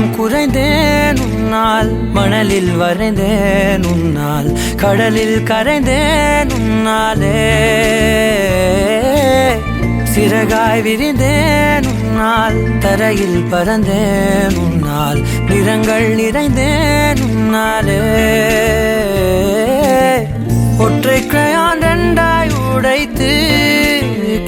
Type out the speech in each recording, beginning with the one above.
மனம் குறைந்தேன் உன்னால், மணலில் வரைந்தேன் உன்னால், கடலில் கரைந்தேன் உன்னாலே. சிறகாய் விரிந்தேன் உன்னால், தரையில் பறந்தேன் உன்னால், நிறங்கள் நிறைந்தேன் உன்னாலே. ஒற்றை கிரையான் ரெண்டாய் உடைத்து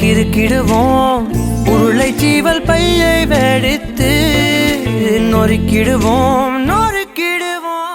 கிறுக்கிடுவோம், உருளை சீவல் பையை வெடித்து நொறுக்கிடுவோம் நொறுக்கிடுவோம்.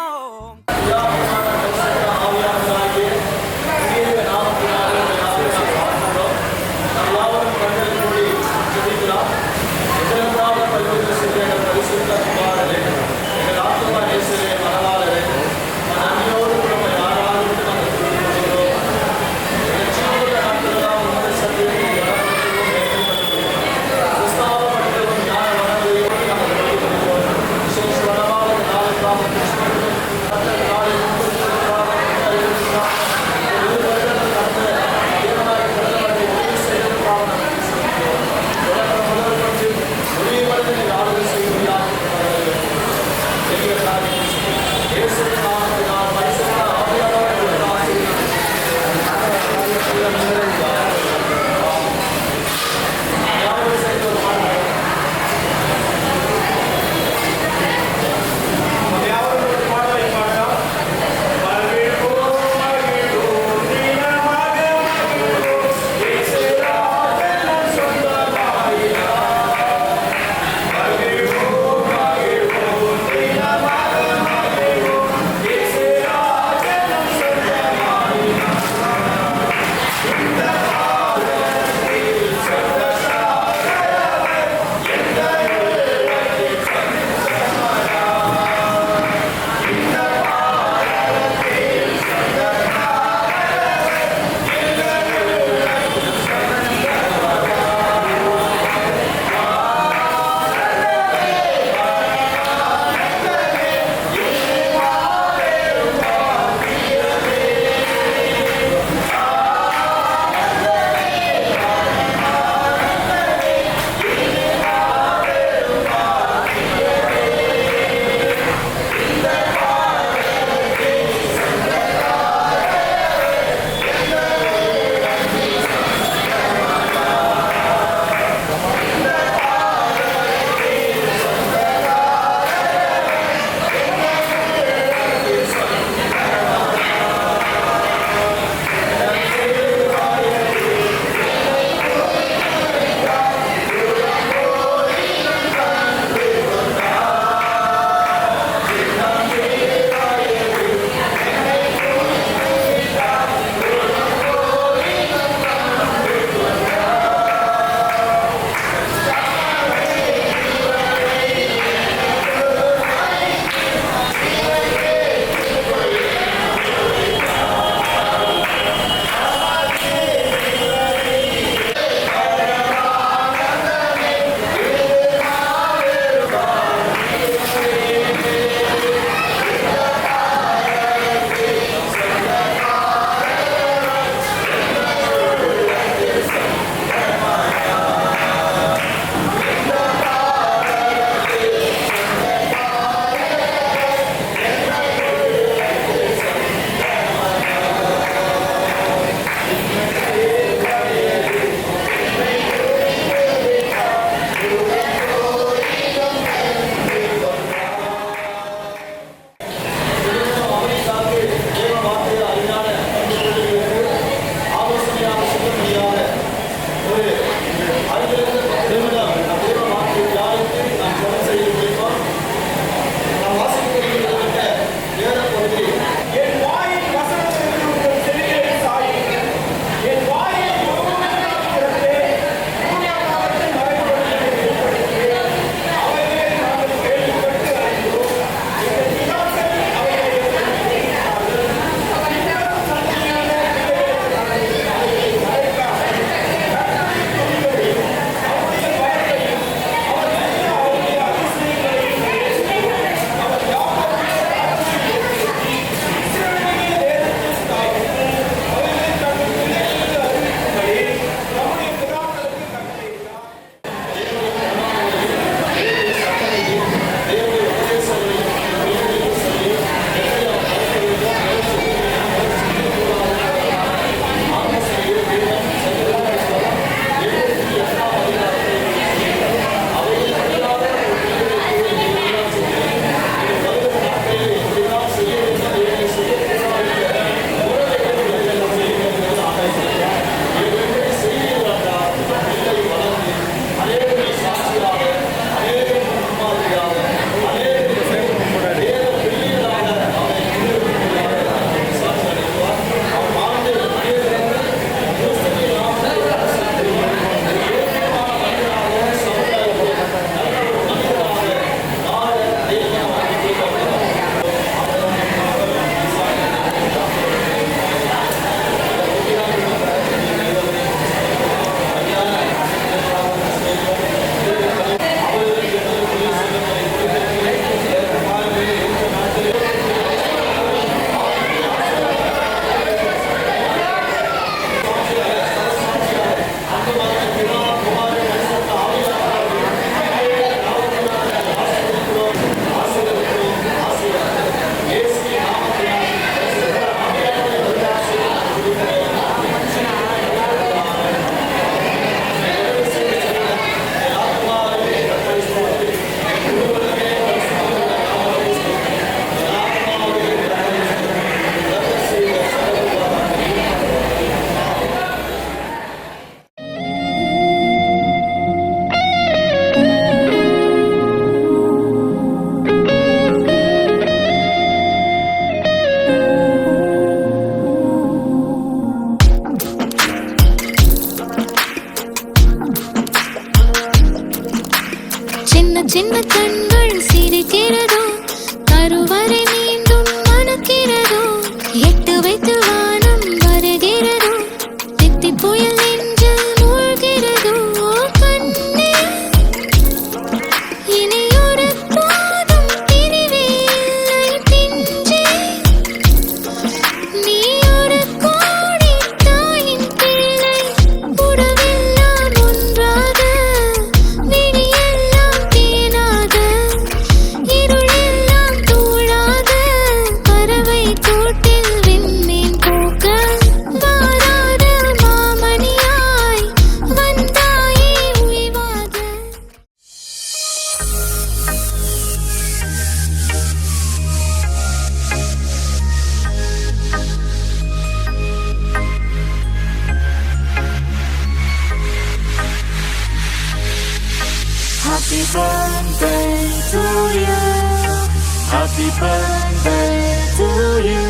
Happy birthday to you.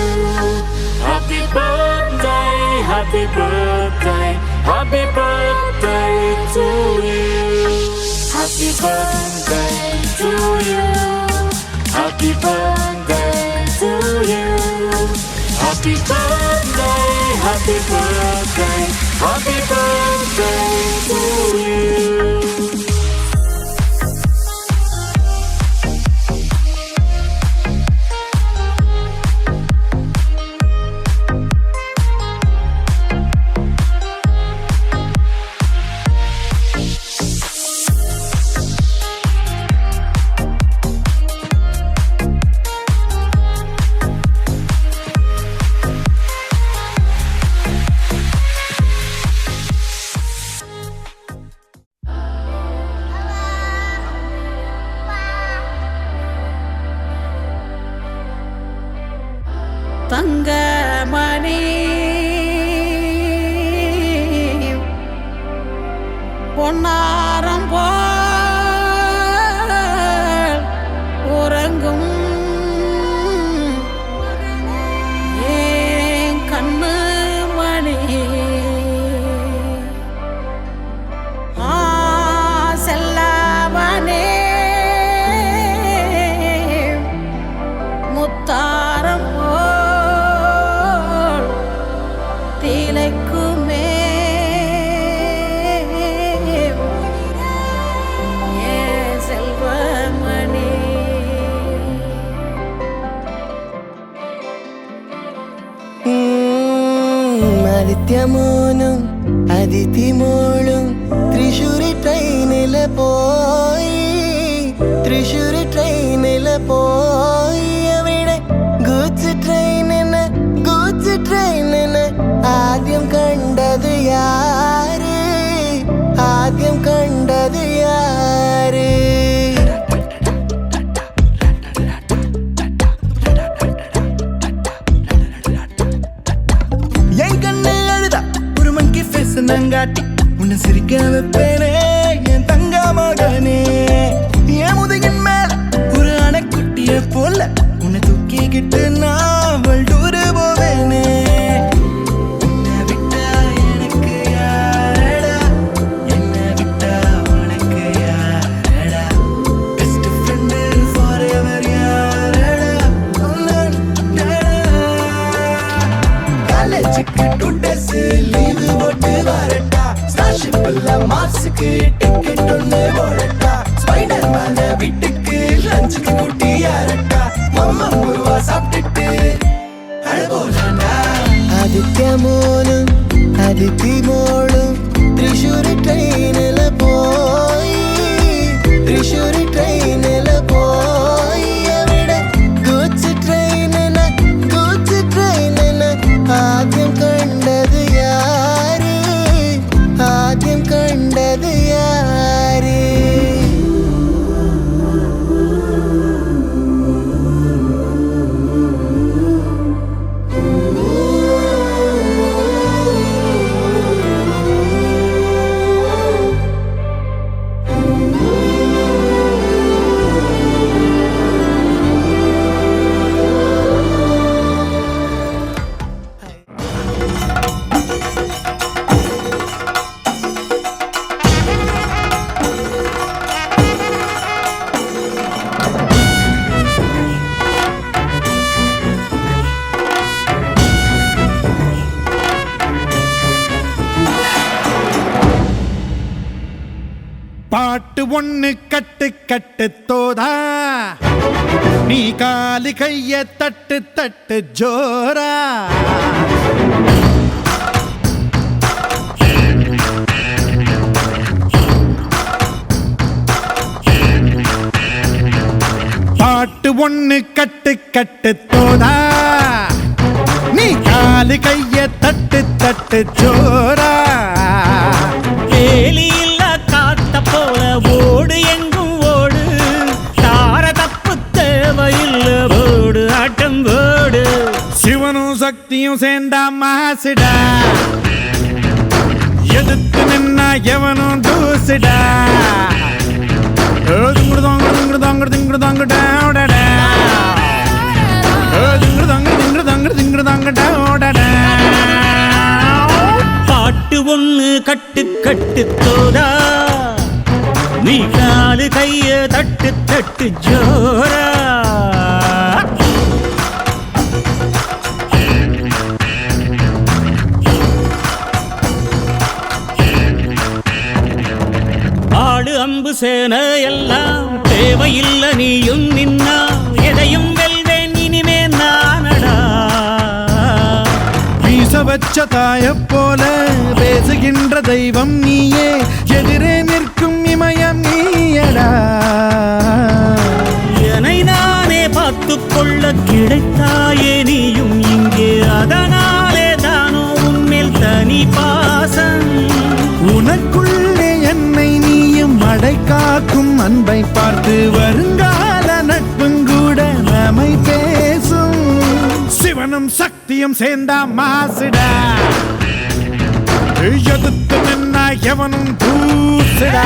Happy birthday, happy birthday, happy birthday to you. Happy birthday to you. Happy birthday to you. Happy birthday, happy birthday, happy birthday to you. Thangamani பொன்னாரம் போல் உறங்கும் ஏன் கண்ணு மணி செல்லவனே முத்தாரம் திளைக்குமே ஏ செல்வமணி ആദിത്യമോനും അതിഥിമോളും തൃശ്ശൂരി ട്രെയിനില് പോയി തൃശ്ശൂരി ട്രെയിനില് പോയി അവിടെ ഗൂഡ്സ് ട്രെയിനിന് ആദ്യം കണ്ടത് യാര് ആദ്യം കണ്ടത് യാര് என் கண்ணு அழுதா ஒரு மங்கி ஃபேஸ் நங்காட்டி உன்னை சிரிக்க வைப்பேனே என் தங்க மகனே என் முதுகின் மேல ஒரு அணைக்குட்டிய போல உன்னை தூக்கிக்கிட்டு நான் வல்டூரு போவேனே உன்னை விட்டா எனக்கு யாரடா என்னை விட்டா உனக்கு யாரடா பெஸ்ட் ஃப்ரெண்டு ஃபார் எவர் யாரடா காலேஜுக்கு 2 days லீவு போட்டு வரட்டா ஸ்டார்ஷிப்ல மார்ஸுக்கு டிக்கெட் ஒன்று போடட்டா ஸ்பைடர் மேன வீட்டுக்கு லஞ்சுக்கு கூட்டி யாரட்டா மம்மா முருவா சாப்பிட்டுட்டு அழகோலாண்டா ஆதித்യമോനും അതിഥിമോളും തൃശ്ശൂരി ട്രെയിനിൽ പോയി തൃശ്ശൂരി ട്രെയിനിൽ പോയി അവിടെ ഗൂഡ്സ് ട്രെയിനിന് ആദ്യം കണ്ടത് യാര് ആദ്യം കണ്ടത് യാര് பாட்டு ஒண்ணு கட்டு கட்டு தோதா நீ காலி கைய தட்டு தட்டு ஜோரா பாட்டு ஒண்ணு கட்டு கட்டு தோதா நீ காலி கைய தட்டு தட்டு ஜோரா வேலியில்ல காத்த போல ஓடு எங்கும் ஓடு தார தப்பு தேவையில்ல போடு ஆட்டம் போடு சிவனும் சக்தியும் சேர்ந்தா மாசுடா எதிர்த்து நின்னா எவனும் தூசுடா திங்குடு தாங்குடு திங்குடு தாங்குடு திங்குடு தாங்குடா பாட்டு ஒண்ணு கட்டு கட்டு தோதா நீ காலு கைய தட்டு தட்டு ஜோரா ஆடு அம்பு சேன எல்லாம் தேவையில்லை நீயும் நின்னா எதையும் வெல்வேன் இனிமே நானடா வீச வச்ச தாய போல பேசுகின்ற தெய்வம் நீயே எதிரே நிற்கும் இமயம் நீயடா என்னை நானே பார்த்துக் கொள்ள கிடைத்தாயே நீயும் இங்கே அதனாலே தானோ உன்மேல் தனி பாசம் உனக்குள்ளே என்னை நீயும் அடை காக்கும் அன்பை பார்த்து வருங்கால நட்புங்கூட நம்மை பேசும் சிவனும் சக்தியும் சேர்ந்தா மாசுடா எதிர்த்து நின்னா எவனும் தூசுடா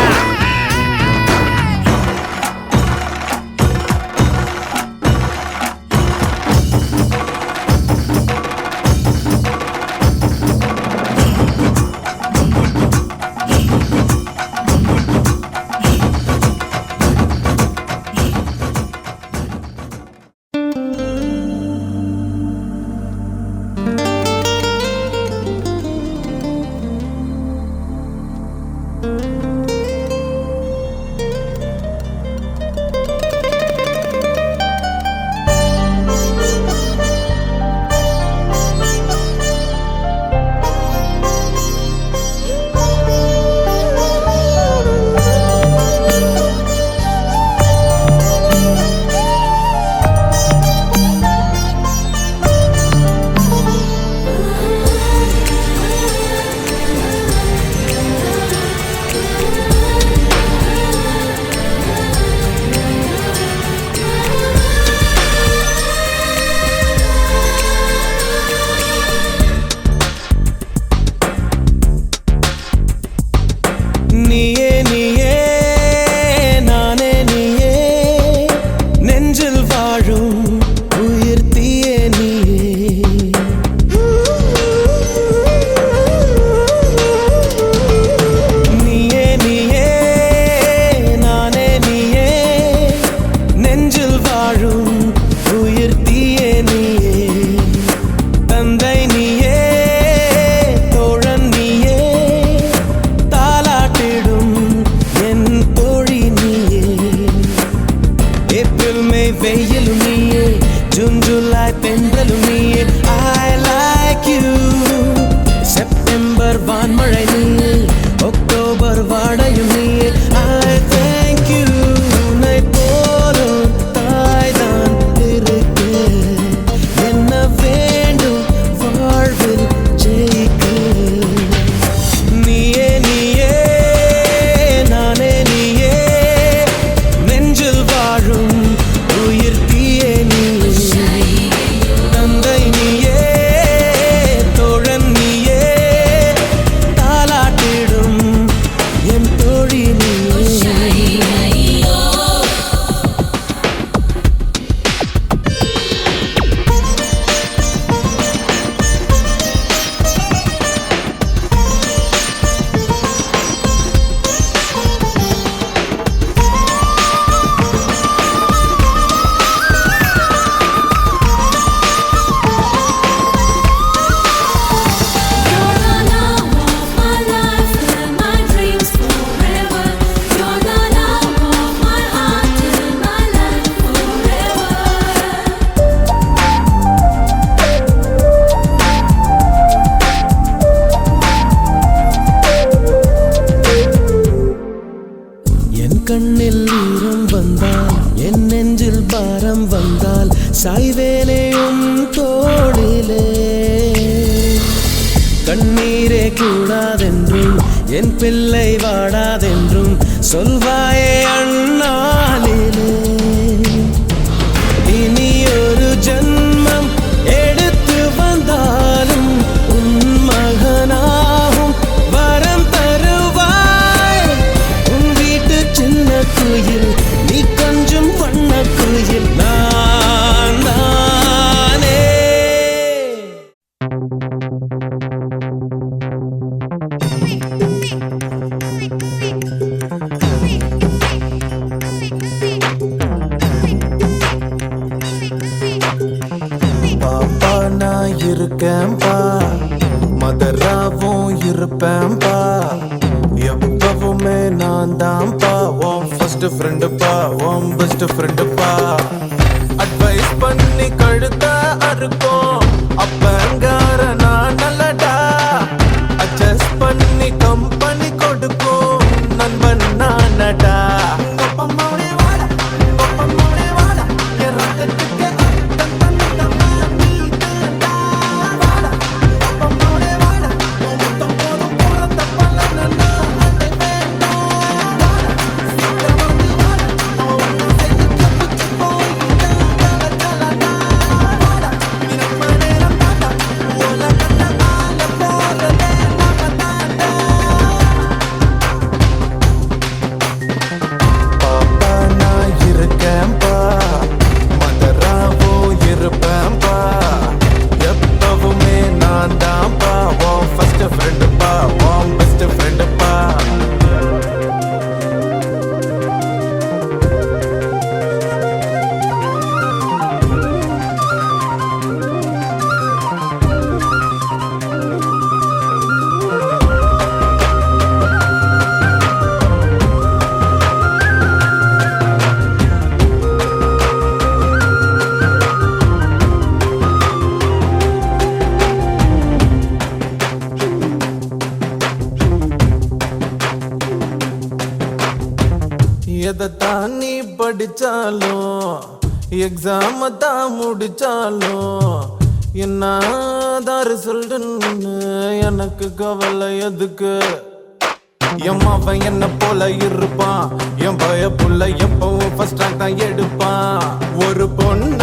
கண்ணில் ஈரம் வந்தால் என் நெஞ்சில் பாரம் வந்தால் சாய்வேலையும் தோளிலே கண்ணீரே கூடாதென்றும் என் பிள்ளை வாடாதென்றும் சொல்வாயே அண்ணாலிலே இனி ஒரு ஜன்மம் எடுத்து வந்தாலும் உன் மகனாகும் வரம் தருவாய் உன் வீட்டு சின்ன குயில் நீ கொஞ்சம் வண்ண குயில் நான் தான் இருப்பேன்பா எப்பவுமே நான் தான்ப்பா உன் ஃபர்ஸ்ட் ஃப்ரெண்டுப்பா உன் பெஸ்ட் ஃப்ரெண்டுப்பா அட்வைஸ் பண்ணி கழுத்த அறுக்கும் அப்பங்கார நான் நல்லடா அட்ஜஸ்ட் பண்ணி கம்பெனி கொடுக்கும் நண்பன் நானடா எதைத்தான் நீ படிச்சாலும் எக்ஸாம தான் முடிச்சாலும் என்னதான் ரிசல்ட்னு எனக்கு கவலை எதுக்கு என் அவன் என்ன போல இருப்பான் என் பய புள்ள எப்பவும் ஃபர்ஸ்ட் ரேங்க் தான் எடுப்பான் ஒரு பொண்ண